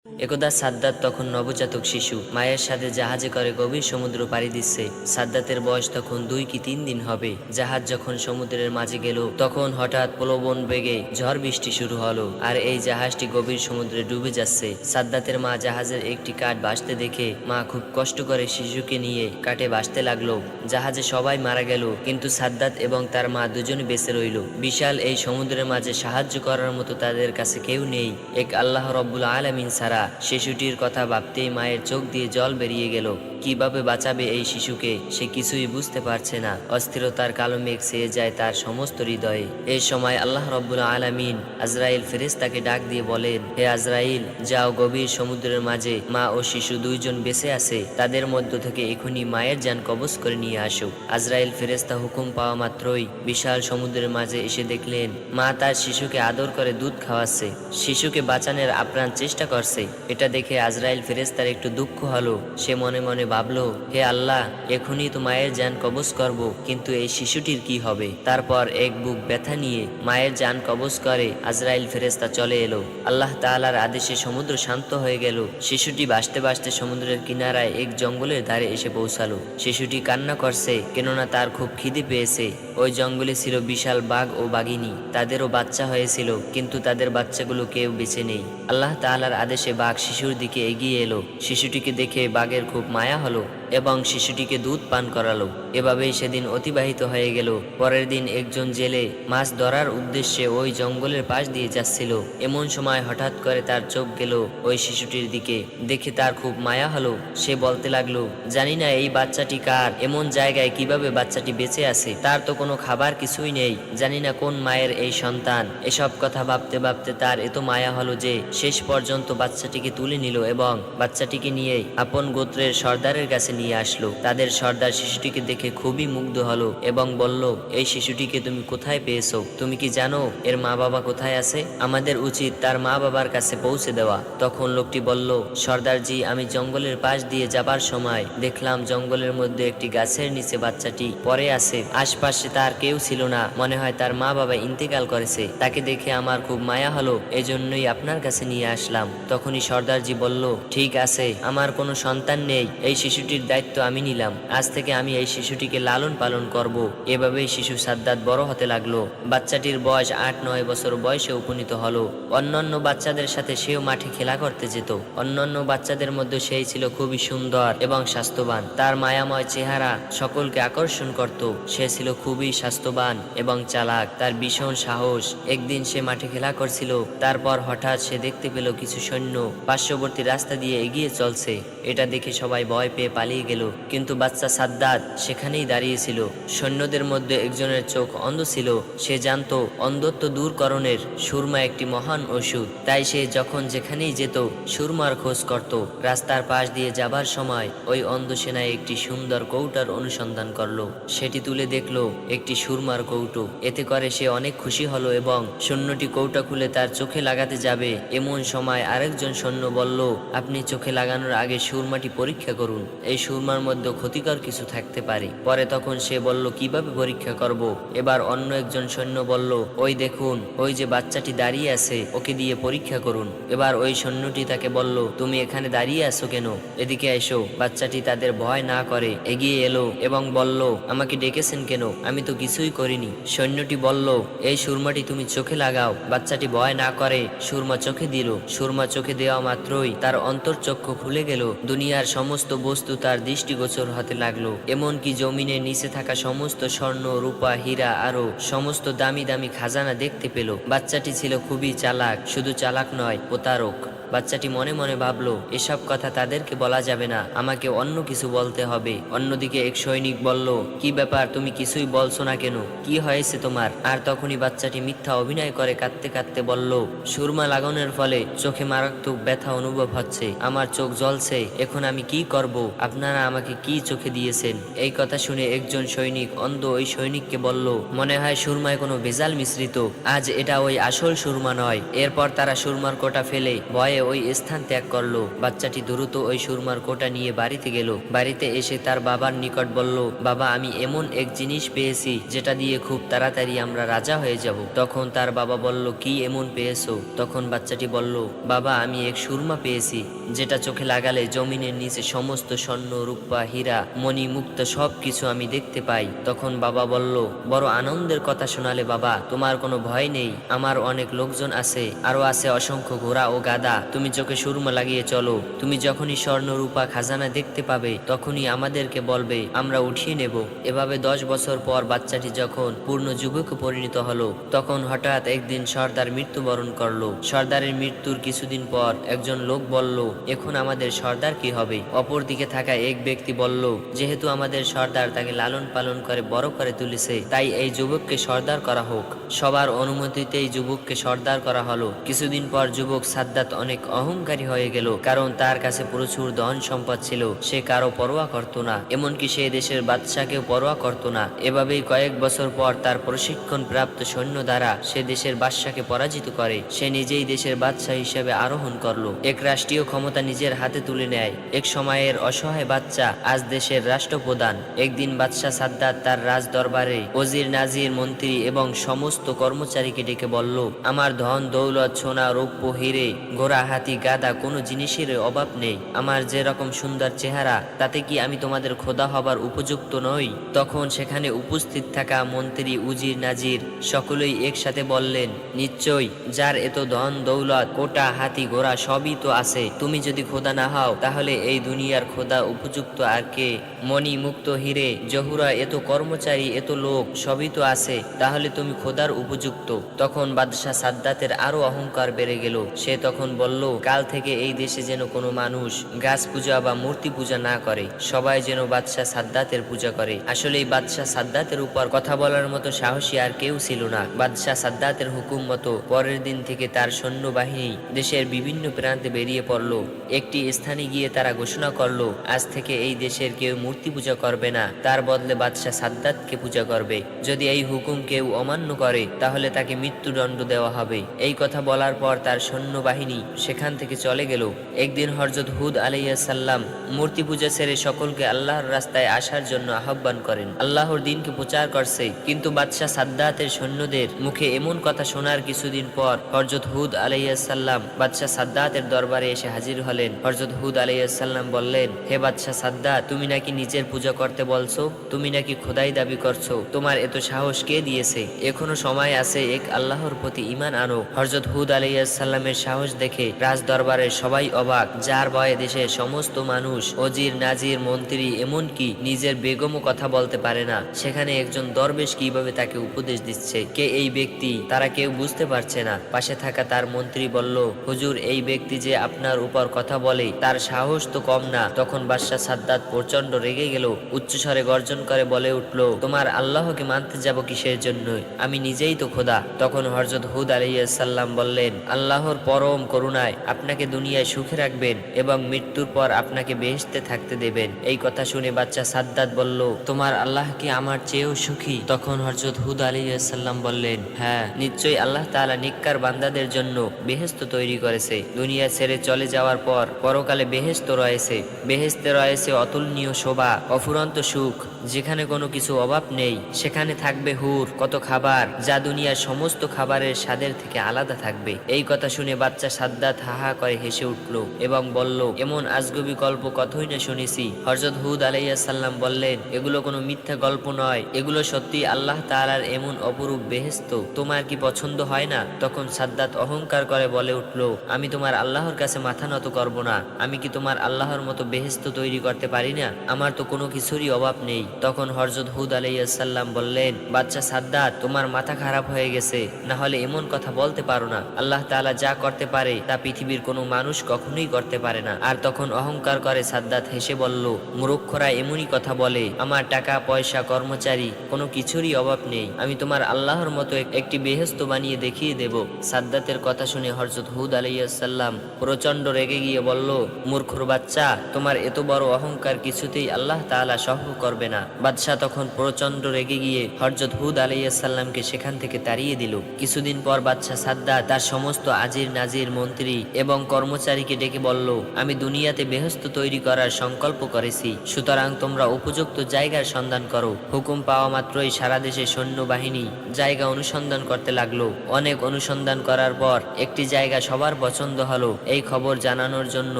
একদা সাদ্দাত তখন নবজাতক শিশু মায়ের সাথে জাহাজে করে গভীর সমুদ্র পাড়ি দিচ্ছে। সাদ্দাতের বয়স তখন 2 কি 3 দিন হবে। জাহাজ যখন সমুদ্রের মাঝে গেল তখন হঠাৎ প্রলোভন বেগে ঝড় বৃষ্টি শুরু হলো, আর এই জাহাজটি গভীর সমুদ্রে ডুবে যাচ্ছে। সাদ্দাতের মা জাহাজের একটি কাঠ ভাসতে দেখে মা খুব কষ্ট করে শিশুকে নিয়ে কাঠে ভাসতে লাগলো। জাহাজে সবাই মারা গেল, কিন্তু সাদ্দাত এবং তার মা দুজনে বেঁচে রইল। বিশাল এই সমুদ্রের মাঝে সাহায্য করার মতো তাদের কাছে কেউ নেই, এক আল্লাহ রব্বুল আলামিন ছাড়া। শিশুটির কথা ভাবতেই মায়ের চোখ দিয়ে জল বেরিয়ে গেল। কিভাবে বাঁচাবে এই শিশুকে সে কিছুই বুঝতে পারছে না। অস্থিরতার কালো মেঘ ছেয়ে যায় তার সমস্ত হৃদয়ে। এই সময় আল্লাহ রব্বুল আলামিন আজরাইল ফেরেশতাকে ডাক দিয়ে বলেন, হে আজরাইল, যাও গভীর সমুদ্রের মাঝে মা ও শিশু দুইজন বেঁচে আছে, তাদের মধ্য থেকে এখনই মায়ের জান কবজ করে নিয়ে আসো। আজরাইল ফেরেশতা হুকুম পাওয়া মাত্রই বিশাল সমুদ্রের মাঝে এসে দেখলেন মা তার শিশুকে আদর করে দুধ খাওয়াচ্ছে, শিশুকে বাঁচানোর আপ্রাণ চেষ্টা করছে। এটা দেখে আজরাইল ফেরেশতার একটু দুঃখ হলো। সে মনে মনে ভাবলো, হে আল্লাহ, এখনই তো মায়ের জান কবজ করব, কিন্তু এই শিশুটির কি হবে? তারপর এক বুক ব্যথা নিয়ে মায়ের জান কবজ করে আজরাইল ফেরেশতা চলে এলো। আল্লাহ তাআলার আদেশে সমুদ্র শান্ত হয়ে গেল। শিশুটি ভাসতে ভাসতে সমুদ্রের কিনারায় এক জঙ্গলের ধারে এসে পৌঁছালো। শিশুটি কান্না করছে, কেননা তার খুব খিদে পেয়েছে। ওই জঙ্গলে ছিল বিশাল বাঘ ও বাঘিনী, তাদেরও বাচ্চা হয়েছিল, কিন্তু তাদের বাচ্চাগুলো কেউ বেঁচে নেই। আল্লাহ তাআলার আদেশে বাঘ শিশুর দিকে এগিয়ে এলো। শিশুটিকে দেখে বাঘের খুব মায়া হলো এবং শিশুটিকে দুধ পান করালো। এভাবেই সেদিন অতিবাহিত হয়ে গেল। পরের দিন একজন জেলে মাছ ধরার উদ্দেশ্যে ওই জঙ্গলের পাশ দিয়ে যাচ্ছিল। এমন সময় হঠাৎ করে তার চোখ গেল ওই শিশুটির দিকে। দেখে তার খুব মায়া হলো। সে বলতে লাগলো, জানি না এই বাচ্চাটি কার, এমন জায়গায় কিভাবে বাচ্চাটি বেঁচে আছে, তার তো কোনো খাবার কিছুই নেই, জানি না কোন মায়ের এই সন্তান। এসব কথা ভাবতে ভাবতে তার এত মায়া হলো যে শেষ পর্যন্ত বাচ্চাটিকে তুলে নিল এবং বাচ্চাটিকে নিয়ে আপন গোত্রের সর্দারের কাছে নিয়ে আসলো। তাদের সর্দার শিশুটিকে দেখে খুবই মুগ্ধ হলো এবং বলল, এই শিশুটিকে তুমি কোথায় পেয়েছো? তুমি কি জানো এর মা বাবা কোথায় আছে? আমাদের উচিত তার মা বাবার কাছে পৌঁছে দেওয়া। তখন লোকটি বলল, সর্দারজি, আমি জঙ্গলের পাশ দিয়ে যাবার সময় দেখলাম জঙ্গলের মধ্যে একটি গাছের নিচে বাচ্চাটি পড়ে আছে। আশপাশে তার কেউ ছিল না, মনে হয় তার মা বাবা ইন্তেকাল করেছে। তাকে দেখে আমার খুব মায়া হলো, এজন্যই আপনার কাছে নিয়ে আসলাম। তখনই সর্দারজি বলল, ঠিক আছে, আমার কোনো সন্তান নেই, এই শিশুটির দায়িত্ব আমি নিলাম। আজ থেকে আমি এই শিশুটিকে লালন পালন করব। এভাবেই শিশু সাদ্দাত বড় হতে লাগলো। বাচ্চাটির বয়স 8-9 বছর বয়সে উপনীত হলো। অন্যান্য বাচ্চাদের সাথে সেও মাঠে খেলা করতে যেত। অন্যান্য বাচ্চাদের মধ্যে সেই ছিল খুবই সুন্দর এবং স্বাস্থ্যবান। তার মায়াময় চেহারা সকলকে আকর্ষণ করত। সে ছিল খুবই স্বাস্থ্যবান এবং চালাক, তার ভীষণ সাহস। একদিন সে মাঠে খেলা করছিল, তারপর হঠাৎ সে দেখতে পেল কিছু সৈন্য পার্শ্ববর্তী রাস্তা দিয়ে এগিয়ে চলছে। এটা দেখে সবাই ভয় পেয়ে পালিয়ে গেল, কিন্তু বাচ্চা সাদ্দাত সেখানেই দাঁড়িয়েছিল। সৈন্যদের মধ্যে একজনের চোখ অন্ধ ছিল। সে জানতো অন্ধত্ব দূরকরণের সুরমা একটি মহান ওষুধ, তাই সে যখন যেখানেই যেত সুরমার খোঁজ করত। রাস্তার পাশ দিয়ে যাবার সময় ওই অন্ধ সেনায় একটি সুন্দর কৌটার অনুসন্ধান করলো। সেটি তুলে দেখলো একটি সুরমার কৌটো। এতে করে সে অনেক খুশি হলো এবং সৈন্যটি কৌটা খুলে তার চোখে লাগাতে যাবে। এমন সময় আরেকজন সৈন্য বলল, আপনি চোখে লাগানোর আগে সুরমাটি পরীক্ষা করুন, এই সুরমার মধ্যে ক্ষতিকর কিছু থাকতে পারে। পরে তখন সে বলল, কিভাবে পরীক্ষা করব? এবার অন্য একজন সৈন্য বলল, ওই দেখুন, ওই যে বাচ্চাটি দাঁড়িয়ে আছে, ওকে দিয়ে পরীক্ষা করুন। এবার ওই সৈন্যটি তাকে বলল, তুমি এখানে দাঁড়িয়ে আছো কেন? এদিকে এসো। বাচ্চাটি তাদের ভয় না করে এগিয়ে এলো এবং বলল, আমাকে ডেকেছেন কেন? আমি তো কিছুই করিনি। সৈন্যটি বলল, এই সুরমাটি তুমি চোখে লাগাও। বাচ্চাটি ভয় না করে সুরমা চোখে দিল। সুরমা চোখে দেওয়া মাত্রই তার অন্তর্চক্ষু খুলে গেল। দুনিয়ার সমস্ত বস্তু তার দৃষ্টিগোচর হতে লাগলো। এমনকি জমিনের নিচে থাকা সমস্ত স্বর্ণ, রূপা, হীরা আরো সমস্ত দামি দামি খাজানা দেখতে পেল। বাচ্চাটি ছিল খুবই চালাক, শুধু চালাক নয়, প্রতারক। বাচ্চাটি মনে মনে ভাবলো, এসব কথা তাদেরকে বলা যাবে না, আমাকে অন্য কিছু বলতে হবে। অন্যদিকে এক সৈনিক বলল, কি ব্যাপার, তুমি কিছুই বলছো না কেন? কি হয়েছে তোমার? আর তখনই বাচ্চাটি মিথ্যা অভিনয় করে কাঁদতে কাঁদতে বলল, সুরমা লাগানোর ফলে চোখে মারাত্মক ব্যথা অনুভব হচ্ছে, আমার চোখ জ্বলছে, এখন আমি কি করব? আপনারা আমাকে কি চোখে দিয়েছেন? এই কথা শুনে একজন সৈনিক অন্ধ ওই সৈনিককে বলল, মনে হয় সুরমায় কোনো ভেজাল মিশ্রিত, আজ এটা ওই আসল সুরমা নয়। এরপর তারা সুরমার কোটা ফেলে ভয়ে ওই স্থান ত্যাগ করলো। বাচ্চাটি দ্রুত ওই সুরমার কোটা নিয়ে বাড়িতে গেল। বাড়িতে এসে তার বাবার নিকট বলল, বাবা আমি এমন এক জিনিস পেয়েছি যেটা দিয়ে খুব তাড়াতাড়ি আমরা রাজা হয়ে যাব। তখন তার বাবা বলল, কি এমন পেয়েছো? তখন বাচ্চাটি বলল, বাবা আমি এক সুরমা পেয়েছি যেটা চোখে লাগালে জমিনের নিচে সমস্ত স্বর্ণ রূপা হীরা মণি মুক্ত সবকিছু আমি দেখতে পাই। তখন বাবা বলল, বড় আনন্দের কথা শোনালে বাবা, তোমার কোনো ভয় নেই, আমার অনেক লোকজন আছে, আরো আছে অসংখ্য ঘোড়া ও গাদা, তুমি চোখে সুরমা লাগিয়ে চলো, তুমি যখনই স্বর্ণ রূপা খাজানা দেখতে পাবে তখনই আমাদেরকে বলবে, আমরা উঠিয়ে নেব। এভাবে 10 বছর পর বাচ্চাটি যখন পূর্ণ যুবকে পরিণত হলো তখন হঠাৎ একদিন সর্দার মৃত্যুবরণ করলো। সর্দারের মৃত্যুর কিছুদিন পর একজন লোক বলল, এখন আমাদের সর্দার কি হবে? অপরদিকে থাকা এক ব্যক্তি বলল, যেহেতু আমাদের সর্দার তাকে লালন পালন করে বড় করে তুলেছে তাই এই যুবককে সর্দার করা হোক। সবার অনুমতিতেই যুবককে সর্দার করা হলো। কিছুদিন পর যুবক সাদ্দাত অনেক অহংকারী হয়ে গেল, কারণ তার কাছে প্রচুর ধন সম্পদ ছিল। সে কারো পরোয়া করত না, এমনকি সে দেশের বাদশাকেও পরোয়া করত না। এভাবেই কয়েক বছর পর তার প্রশিক্ষণ প্রাপ্ত সৈন্য দ্বারা সে দেশের বাদশাকে পরাজিত করে। সে নিজেই দেশের বাদশা হিসেবে আরোহণ করলো, এক রাষ্ট্রীয় ক্ষমতা নিজের হাতে তুলে নেয়। এক সময়ের অসহায় বাচ্চা আজ দেশের রাষ্ট্রপ্রধান। একদিন বাদশাহ সাদ্দাত তার রাজ দরবারে ওজির নাজির মন্ত্রী এবং সমস্ত কর্মচারীকে ডেকে বলল, আমার ধন দৌলত সোনা রৌপ্য হিরে ঘোড়া হাতি গাদা কোনো জিনিসের অভাব নেই। আমার যেরকম সুন্দর চেহারা তাতে কি আমি তোমাদের খোদা হবার উপযুক্ত নই? তখন সেখানে উপস্থিত থাকা মন্ত্রী উজির নাজির সকলেই একসাথে বললেন, নিশ্চয়ই, যার এত ধন দৌলত কোটা হাতি ঘোড়া সবই তো আছে, তুমি যদি খোদা না হও তাহলে এই দুনিয়ার খোদা উপযুক্ত আর কে? মণি মুক্ত হিরে জহুরা এত কর্মচারী এত লোক সবই তো আছে, তাহলে তুমি খোদার উপযুক্ত। তখন বাদশাহ সাদ্দাতের আরো অহংকার বেড়ে গেল। সে তখন বলল, কাল থেকে এই দেশে যেন কোনো মানুষ গাছ পূজা বা মূর্তি পূজা না করে, সবাই যেন বাদশাহ সাদ্দাতের পূজা করে। আসলে এই বাদশাহ সাদ্দাতের উপর কথা বলার মতো সাহসী আর কেউ ছিল না। বাদশাহ সাদ্দাতের হুকুম মতো পরের দিন থেকে তার সৈন্যবাহিনী দেশের বিভিন্ন প্রান্তে বেরিয়ে পড়ল। একটি স্থানে গিয়ে তারা ঘোষণা করলো, আজ থেকে এই দেশের কেউ মূর্তি পূজা করবে না, তার বদলে বাদশাহ সাদ্দাতকে পূজা করবে। যদি এই হুকুম কেউ অমান্য করে তাহলে তাকে মৃত্যুদণ্ড দেওয়া হবে। এই কথা বলার পর তার সৈন্যবাহিনী সেখান থেকে চলে গেল। একদিন হযরত হুদ আলাইহিস সালাম মূর্তি পূজা ছেড়ে সকলকে আল্লাহর রাস্তায় আসার জন্য আহ্বান করেন। আল্লাহর দ্বীনকে প্রচার করছে। কিন্তু বাদশাহ সাদ্দাতের সৈন্যদের মুখে এমন কথা শোনার কিছুদিন পর হযরত হুদ আলাইহিস সালাম বাদশাহ সাদ্দাতের দরবারে এসে হাজির হলেন। হযরত হুদ আলাইহিস সালাম বললেন, হে বাদশাহ সাদ্দাত, তুমি নাকি নিজের পূজা করতে বলছো, তুমি নাকি খোদাই দাবি করছো, তোমার এত সাহস কে দিয়েছে? এখনো সময় আছে, এক আল্লাহর প্রতি ঈমান আনো। হযরত হুদ আলাইহিস সালামের সাহস দেখে রাজ দরবারের সবাই অবাক, যার ভয়ে দেশের সমস্ত মানুষ ওজির নাজির মন্ত্রী এমনকি নিজের বেগমও কথা বলতে পারে না। সেখানে একজন দরবেশ কিভাবে তাকে উপদেশ দিচ্ছে, কে এই ব্যক্তি তারা কেউ বুঝতে পারছে না। পাশে থাকা তার মন্ত্রী বলল, হুজুর, এই ব্যক্তি যে আপনার উপর কথা বলে তার সাহস তো কম না। তখন বাদশাহ সাদ্দাত প্রচন্ড রেগে গেল, উচ্চস্বরে গর্জন করে বলে উঠল, তোমার আল্লাহকে মানতে যাব কিসের জন্য? আমি নিজেই তো খোদা। তখন হযরত হুদ আলাইহিস সালাম বললেন, আল্লাহর পরম করুণায় আপনাকে দুনিয়ায় সুখে রাখবেন এবং মৃত্যুর পর আপনাকে বেহেশতে থাকতে দেবেন। এই কথা শুনে বাদশাহ সাদ্দাত বলল, তোমার আল্লাহ কি আমার চেয়েও সুখী? তখন হযরত হুদ আলাইহিস সালাম বললেন, হ্যাঁ, নিশ্চয়ই আল্লাহ তাআলা নেককার বান্দাদের জন্য বেহেশত তৈরি করেছে। দুনিয়া ছেড়ে চলে যাওয়ার পর পরকালে বেহেশত রয়েছে। বেহেশতে রয়েছে অতুলনীয় শোভা, অফুরন্ত সুখ, যেখানে কোনো কিছু অভাব নেই। সেখানে থাকবে হুর, কত খাবার যা দুনিয়ার সমস্ত খাবারের স্বাদের থেকে আলাদা থাকবে। এই কথা শুনে বাদশাহ সাদ্দাত হাহা করে হেসে উঠল এবং বলল, এমন আজগুবি গল্প কতই না শুনেছি। হযরত হুদ আলাইহিস সালাম বললেন, এগুলো কোনো মিথ্যা গল্প নয়, এগুলো সত্যি আল্লাহ তাআলার এমন অপরূপ বেহেশত। তোমার কি পছন্দ হয় না? তখন সাদ্দাত অহংকার করে বলে উঠল, আমি তোমার আল্লাহর কাছে মাথা নত করব না। আমি কি তোমার আল্লাহর মতো বেহেশত তৈরি করতে পারি না? আমার তো কোনো কিছুরই অভাব নেই। তখন হযরত হুদ আলাইহিস সালাম বললেন, বাদশা সাদ্দাত, তোমার মাথা খারাপ হয়ে গেছে, না হলে এমন কথা বলতে পারো না। আল্লাহ তাআলা যা করতে পারে তা পৃথিবীর কোনো মানুষ কখনোই করতে পারে না। আর তখন অহংকার করে সাদ্দাত হেসে বলল, মূর্খরা এমনই কথা বলে, আমার টাকা পয়সা কর্মচারী কোনো কিছুরই অভাব নেই। আমি তোমার আল্লাহর মতো একটি বেহেশত বানিয়ে দেখিয়ে দেব। সাদ্দাতের কথা শুনে হযরত হুদ আলাইহিস সালাম প্রচন্ড রেগে গিয়ে বলল, মূর্খর বাচ্চা, তোমার এত বড় অহংকার কিছুতেই আল্লাহ তাআলা সহ্য করবে না। বাদশাহ তখন প্রচন্ড রেগে গিয়ে হযরত হুদ আলাইহিস সালামকে সেখান থেকে তাড়িয়ে দিল। কিছুদিন পর বাদশাহ সাদ্দাত তার সমস্ত আজির নাজির মন্ত্রী মন্ত্রী এবং কর্মচারীকে ডেকে বলল, আমি দুনিয়াতে বেহেশত তৈরি করার সংকল্প করেছি, সুতরাং তোমরা উপযুক্ত জায়গার সন্ধান করো। হুকুম পাওয়া মাত্রই সারা দেশে সৈন্যবাহিনী জায়গা অনুসন্ধান করতে লাগলো। অনেক অনুসন্ধান করার পর একটি জায়গা সবার পছন্দ হলো। এই খবর জানানোর জন্য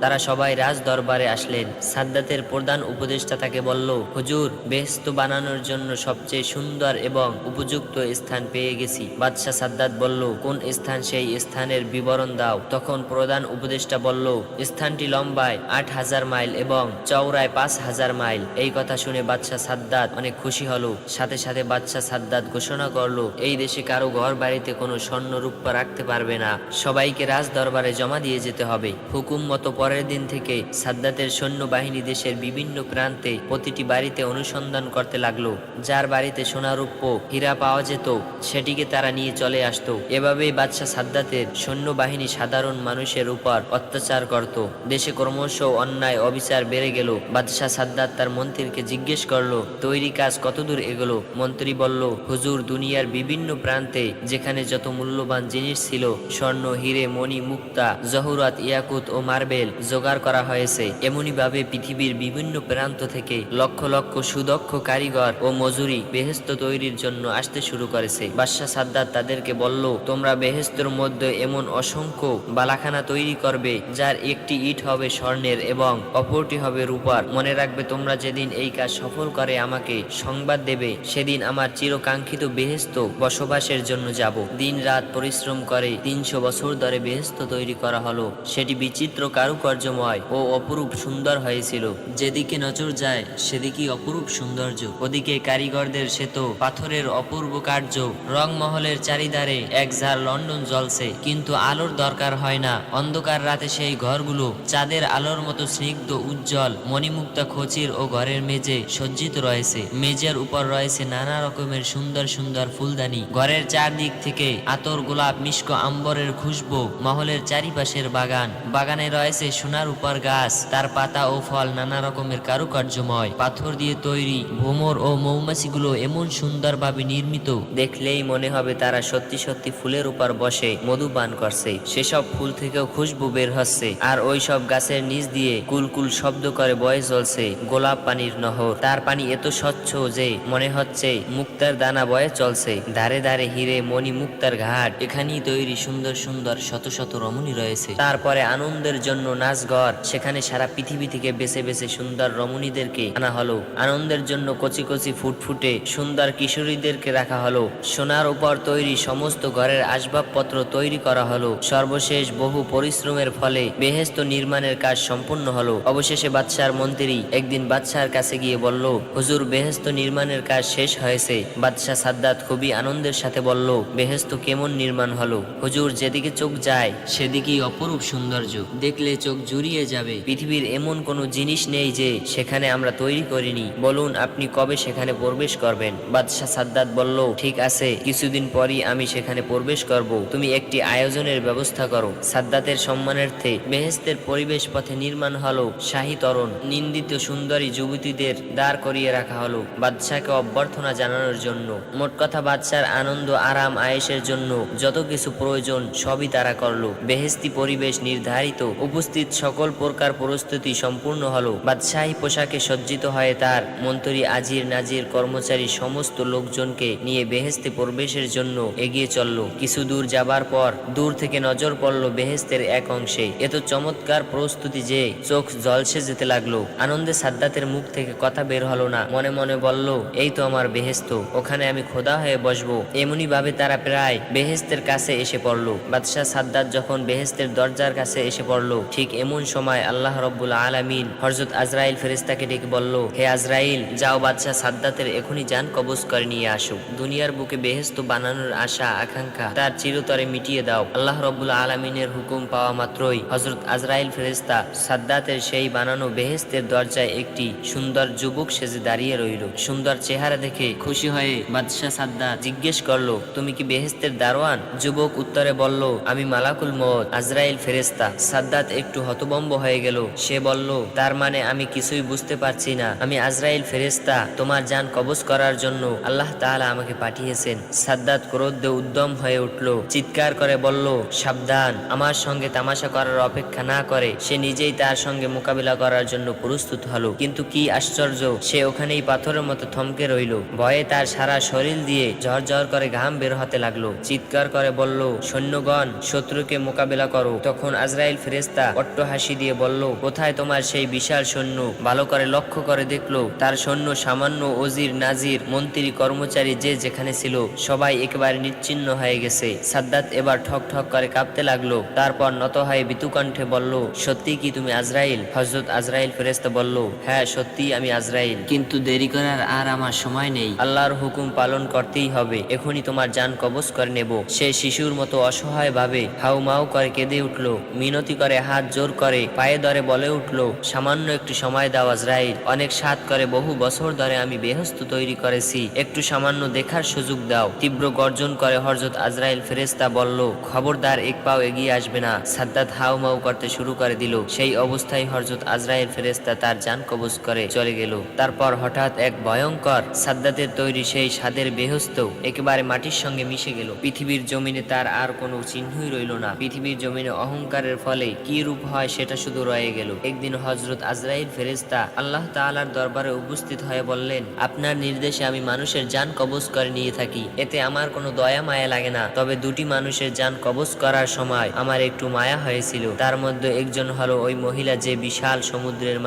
তারা সবাই রাজ দরবারে আসলেন। সাদ্দাতের প্রধান উপদেষ্টা তাকে বলল, হুজুর, বেহেশত বানানোর জন্য সবচেয়ে সুন্দর এবং উপযুক্ত স্থান পেয়ে গেছি। বাদশাহ সাদ্দাত বলল, কোন স্থান? সেই স্থানের বিবরণ দাও। তখন প্রধান উপদেষ্টা বলল, স্থানটি লম্বায় 8,000 মাইল এবং চওড়ায় 5,000 মাইল। এই কথা শুনে বাদশাহ সাদ্দাত অনেক খুশি হলো। সাথে সাথে বাদশাহ সাদ্দাত ঘোষণা করলো, এই দেশে কারো ঘর বাড়িতে কোনো স্বর্ণ রূপা রাখতে পারবে না, সবাইকে রাজ দরবারে জমা দিয়ে যেতে হবে। হুকুম মতো পরের দিন থেকে সাদ্দাতের সৈন্যবাহিনী দেশের বিভিন্ন প্রান্তে প্রতিটি বাড়িতে অনুসন্ধান করতে লাগলো। যার বাড়িতে সোনা রূপ্য হীরা পাওয়া যেত সেটিকে তারা নিয়ে চলে আসতো। এভাবেই বাদশাহ সাদ্দাতের সৈন্যবাহিনী সাধারণ মানুষের উপর অত্যাচার করত। দেশে ক্রমশ অন্যায় অবিচার বেড়ে গেল। বাদশাহ সাদ্দাত তার মন্ত্রীকে জিজ্ঞেস করলো, তৈরি কাজ কতদূর এগোলো? মন্ত্রী বলল, হুজুর, দুনিয়ার বিভিন্ন প্রান্তে যেখানে যত মূল্যবান জিনিস ছিল, স্বর্ণ, হিরে, মণি, মুক্তা, জহুরাত, ইয়াকুত ও মার্বেল জোগাড় করা হয়েছে। এমনি ভাবে পৃথিবীর বিভিন্ন প্রান্ত থেকে লক্ষ লক্ষ সুদক্ষ কারিগর ও মজুরি বেহেশত তৈরির জন্য আসতে শুরু করেছে। বাদশাহ সাদ্দাত তাদেরকে বলল, তোমরা বেহেশতের মধ্যে এমন অসংখ্য বালাখানা তৈরি করবে যার একটি ইট হবে স্বর্ণের এবং অপরটি হবে রূপার। মনে রাখবে, তোমরা যেদিন এই কাজ সফল করে আমাকে সংবাদ দেবে, সেদিন আমার চিরকাঙ্ক্ষিত বেহেশত বসবাসের জন্য যাব। দিন রাত পরিশ্রম করে 300 বছর ধরে বেহেশত তৈরি করা হলো। সেটি বিচিত্র কারুকার্যময় ও অপরূপ সুন্দর হয়েছিল। যেদিকে নজর যায় সেদিকেই অপরূপ সৌন্দর্য। ওদিকে কারিগরদের শ্বেত পাথরের অপূর্ব কার্য, রংমহলের চারিধারে এক ঝাড় লন্ডন জ্বলছে, কিন্তু আলোর দরকার হয় না। অন্ধকার রাতে সেই ঘরগুলো চাঁদের আলোর মতো স্নিগ্ধ উজ্জ্বল। মণিমুক্তা খচির ও ঘরের মেঝে সজ্জিত রয়েছে। মেঝের উপর রয়েছে নানা রকমের সুন্দর সুন্দর ফুলদানি। ঘরের চারদিক থেকে আতর, গোলাপ, মিষ্ক, আম্বরের খুশবু। মহলের চারিপাশের বাগান, বাগানে রয়েছে সোনার উপর গাছ, তার পাতা ও ফল নানা রকমের কারুকার্যময়। পাথর দিয়ে তৈরি ভ্রমর ও মৌমাছিগুলো এমন সুন্দরভাবে নির্মিত, দেখলেই মনে হবে তারা সত্যি সত্যি ফুলের উপর বসে মধু পান করছে। সেসব ফুল থেকেও খুশবু বের হচ্ছে, আর ওই সব গাছের নিচ দিয়ে কুলকুল শব্দ করে বয়ে চলছে গোলাপ পানির নহর। তার পানি এত স্বচ্ছ যে মনে হচ্ছে মুক্তার দানা বয়ে চলছে। ধারে ধারে হিরে, মণি, মুক্তার ঘাট। এখানেই তৈরি সুন্দর সুন্দর শত শত রমণী রয়েছে। তারপরে আনন্দের জন্য নাচঘর। সেখানে সারা পৃথিবী থেকে বেছে বেছে সুন্দর রমণীদেরকে আনা হলো। আনন্দের জন্য কচি কচি ফুটফুটে সুন্দর কিশোরীদেরকে রাখা হলো। সোনার উপর তৈরি সমস্ত ঘরের আসবাবপত্র তৈরি করা হলো। সর্বশেষ বহু পরিশ্রমের ফলে বেহেশত নির্মাণের কাজ সম্পূর্ণ হলো। অবশেষে বাদশার মন্ত্রী একদিন বাদশার কাছে গিয়ে বলল, হুজুর, বেহেশত নির্মাণের কাজ শেষ হয়েছে। বাদশাহ সাদ্দাত খুবই আনন্দের সাথে বলল, বেহেশত কেমন নির্মাণ হলো? হুজুর, যেদিকে চোখ যায় সেদিকেই অপরূপ সৌন্দর্য, দেখলে চোখ জুড়িয়ে যাবে। পৃথিবীর এমন কোনো জিনিস নেই যে সেখানে আমরা তৈরি করিনি। বলুন, আপনি কবে সেখানে প্রবেশ করবেন? বাদশাহ সাদ্দাত বলল, ঠিক আছে, কিছুদিন পরই আমি সেখানে প্রবেশ করব। তুমি একটি আয়োজনের ব্যবস্থা করো। সাদ্দাতের সম্মানার্থে বেহেশতের পরিবেশ পথে নির্মাণ হলো শাহী তরণ। নিন্দিত সুন্দরী যুবতীদের দাঁড় করিয়ে রাখা হলো বাদশাকে অভ্যর্থনা জানানোর জন্য। মোট কথা, বাদশার আনন্দ, আরাম, আয়েশের জন্য যত কিছু প্রয়োজন সবই তারা করলো। বেহেশতি পরিবেশ নির্ধারিত, উপস্থিত সকল প্রকার প্রস্তুতি সম্পূর্ণ হলো। বাদশাহী পোশাকে সজ্জিত হয়ে তার মন্ত্রী, আজির, নাজির, কর্মচারী সমস্ত লোকজনকে নিয়ে বেহেশতে প্রবেশের জন্য এগিয়ে চলল। কিছু দূর যাবার পর দূর থেকে নজর পড়ল বেহেশতের এক অংশে। এত চমৎকার প্রস্তুতি যে চোখ জলসে যেতে লাগলো। আনন্দে সাদ্দাতের মুখ থেকে কথা বের হলো না। মনে মনে বলল, এই তো আমার বেহেশত, ওখানে আমি খোদা হয়ে বসবো। এমনি ভাবে তারা প্রায় বেহেশতের কাছে এসে পড়ল। বাদশাহ সাদ্দাত যখন বেহেশতের দরজার কাছে এসে পড়ল, ঠিক এমন সময় আল্লাহ রব্বুল আলামিন হযরত আজরাইল ফেরেশতাকে ডেকে বলল, হে আজরাইল, যাও বাদশাহ সাদ্দাতের এখনই জান কবজ করে নিয়ে আসো। দুনিয়ার বুকে বেহেশত বানানোর আশা আকাঙ্ক্ষা তার চিরতরে মিটিয়ে দাও। আল্লাহ রব্বুল আলামিনের হুকুম পাওয়া মাত্রই হযরত আজরাইল ফেরেশতা সাদ্দাতের সেই বানানো বেহেশতের দরজায় একটি সুন্দর যুবক সেজে দাঁড়িয়ে রইল। সুন্দর চেহারা দেখে খুশি হয়ে বাদশাহ সাদ্দাত জিজ্ঞেস করলো, তুমি কি বেহেশতের দারোয়ান? যুবক উত্তরে বলল, আমি মালাকুল মউত, আজরাইল ফেরেশতা। সাদ্দাত একটু হতভম্ব হয়ে গেল। সে বলল, তার মানে আমি কিছুই বুঝতে পারছি না। আমি আজরাইল ফেরেশতা, তোমার জান কবজ করার জন্য আল্লাহ তাআলা আমাকে পাঠিয়েছেন। সাদ্দাত ক্রোধে উদ্যম হয়ে উঠল, চিৎকার করে বলল, সাবধান, শয়তান আমার সঙ্গে তামাশা করার অপেক্ষা না করে সে নিজেই তার সঙ্গে মোকাবিলা করার জন্য প্রস্তুত হলো। কিন্তু কি আশ্চর্য, সে ওখানেই পাথরের মতো থমকে রইল। ভয়ে তার সারা শরীর দিয়ে ঝরঝর করে ঘাম বের হতে লাগলো। চিৎকার করে বলল, সৈন্যগণ, শত্রুকে মোকাবিলা করো। তখন আজরাইল ফেরেশতা অট্টহাসি দিয়ে বলল, কোথায় তোমার সেই বিশাল সৈন্য? ভালো করে লক্ষ্য করে দেখলো তার সৈন্য সামান্য ওজির, নাজির, মন্ত্রী, কর্মচারী যে যেখানে ছিল সবাই একেবারে নিশ্চিহ্ন হয়ে গেছে। সাদ্দাত এবার ঠক ঠক করে কাঁপতে লাগলো। তারপর নত হয়ে বিতু কণ্ঠে বলল, সত্যি কি তুমি আজরাইল? হযরত আজরাইল ফেরেশতা বলল, হ্যাঁ সত্যি আমি আজরাইল, কিন্তু দেরি করার আর আমার সময় নেই। আল্লাহর হুকুম পালন করতেই হবে। এখনই তোমার জান কবজ করে নেব। সে শিশুর মতো অসহায় ভাবে হাউমাউ করে কেঁদে উঠল, মিনতি করে হাত জোর করে পায়ে ধরে বলে উঠল, সামান্য একটু সময় দাও আজরাইল। অনেক সাধ করে বহু বছর ধরে আমি বেহেশত তৈরি করেছি, একটু সামান্য দেখার সুযোগ দাও। তীব্র গর্জন করে হযরত আজরাইল ফেরেশতা বলল, খবরদার এক পাও এগিয়ে আসবে না। সাদ্দাত হাউমাউ করতে শুরু করে দিল। সেই অবস্থায় হযরত আজরাইল ফেরেশতা তার জান কবজ করে চলে গেল। তারপর হঠাৎ এক ভয়ঙ্কর সাদ্দাতের তৈরি সেই স্বাদের বেহস্ত একেবারে মাটির সঙ্গে মিশে গেল। পৃথিবীর জমিনে তার আর কোনো চিহ্নই রইল না। পৃথিবীর জমিনে অহংকারের ফলে কি রূপ হয় সেটা শুধু রয়ে গেল। একদিন হযরত আজরাইল ফেরেশতা আল্লাহ তাআলার দরবারে উপস্থিত হয়ে বললেন, আপনার নির্দেশে আমি মানুষের জান কবজ করে নিয়ে থাকি, এতে আমার কোনো দয়া মায়া লাগে না। তবে দুটি মানুষের জান কবজ করার সময় আমার একটু মায়া হয়েছিল। তার মধ্যে একজন হলো ওই মহিলা যে বিশাল সমুদ্রের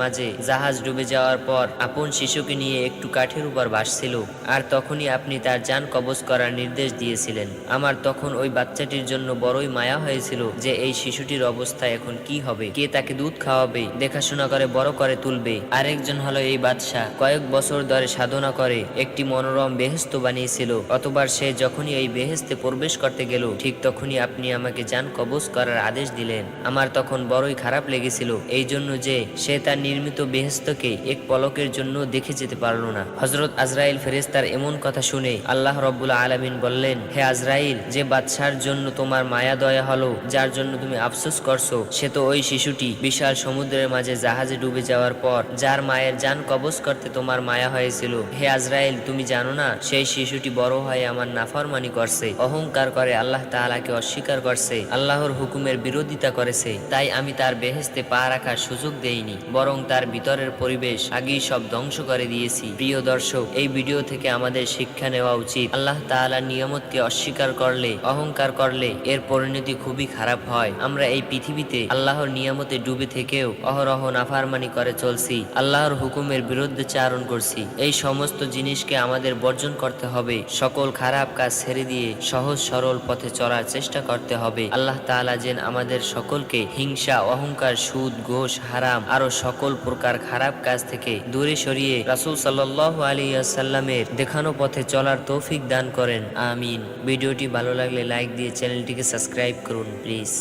মাঝে জাহাজ ডুবে যাওয়ার পর আপন শিশুকে নিয়ে একটু কাঠের উপর ভাসছিল। আর তখনই আপনি তার জান কবজ করার নির্দেশ দিয়েছিলেন। আমার তখন ওই বাচ্চাটির জন্য বড়ই মায়া হয়েছিল যে এই শিশুটির অবস্থা এখন কি হবে, কে তাকে দুধ খাওয়াবে, দেখাশোনা করে বড় করে তুলবে। আরেকজন হলো এই বাদশা, কয়েক বছর ধরে সাধনা করে একটি মনোরম বেহেশত বানিয়েছিল। অতবার সে যখনই এই বেহেশতে প্রবেশ করতে গেল ঠিক তখনই আপনি আমাকে জান কবজ করার আদেশ দিলেন। আমার তখন বড়ই খারাপ লেগেছিল, এই জন্য যে সে তার নির্মিত বেহেশতকে এক পলকের জন্য দেখে যেতে পারল না। হযরত আজরাইল ফেরেশতার এমন কথা শুনে আল্লাহ রাব্বুল আলামিন বললেন, হে আজরাইল, যে বাদশার জন্য তোমার মায়া দয়া হলো, যার জন্য তুমি আফসোস করছো, সে তো ওই শিশুটি বিশাল সমুদ্রের মাঝে জাহাজে ডুবে যাওয়ার পর যার মায়ের জান কবজ করতে তোমার মায়া হয়েছিল। হে আজরাইল, তুমি জানো না সেই শিশুটি বড় হয়ে আমার নাফরমানি করছে, অহংকার করে আল্লাহ তাআলাকে অস্বীকার করছে, আল্লাহর হুকুমের বিরোধিতা করেছে। তাই আমি তার বেহেশতে পা রাখার সুযোগ দেইনি, বরং তার ভিতরের পরিবেশ আগেই সব ধ্বংস করে দিয়েছি। প্রিয় দর্শক, এই ভিডিও থেকে আমাদের শিক্ষা নেওয়া উচিত, আল্লাহ তাআলার নিয়ামতকে অস্বীকার করলে, অহংকার করলে এর পরিণতি খুবই খারাপ হয়। আমরা এই পৃথিবীতে আল্লাহর নিয়ামতে ডুবে থেকেও অহরহ নাফরমানি করে চলছি, আল্লাহর হুকুমের বিরুদ্ধে চারণ করছি। এই সমস্ত জিনিসকে আমাদের বর্জন করতে হবে। সকল খারাপ কাজ ছেড়ে দিয়ে সহজ সরল পথে চলার চেষ্টা করতে হবে। আল্লাহ তাআলা যেন আমাদের সকলকে হিংসা, অহংকার, সুদ, ঘুষ, হারাম আরো সকল প্রকার খারাপ কাজ থেকে দূরে সরিয়ে রাসূল সাল্লাল্লাহু আলাইহি ওয়াসাল্লামের দেখানো পথে চলার তৌফিক দান করেন। আমিন। ভিডিওটি ভালো লাগলে লাইক দিয়ে চ্যানেলটিকে সাবস্ক্রাইব করুন প্লিজ।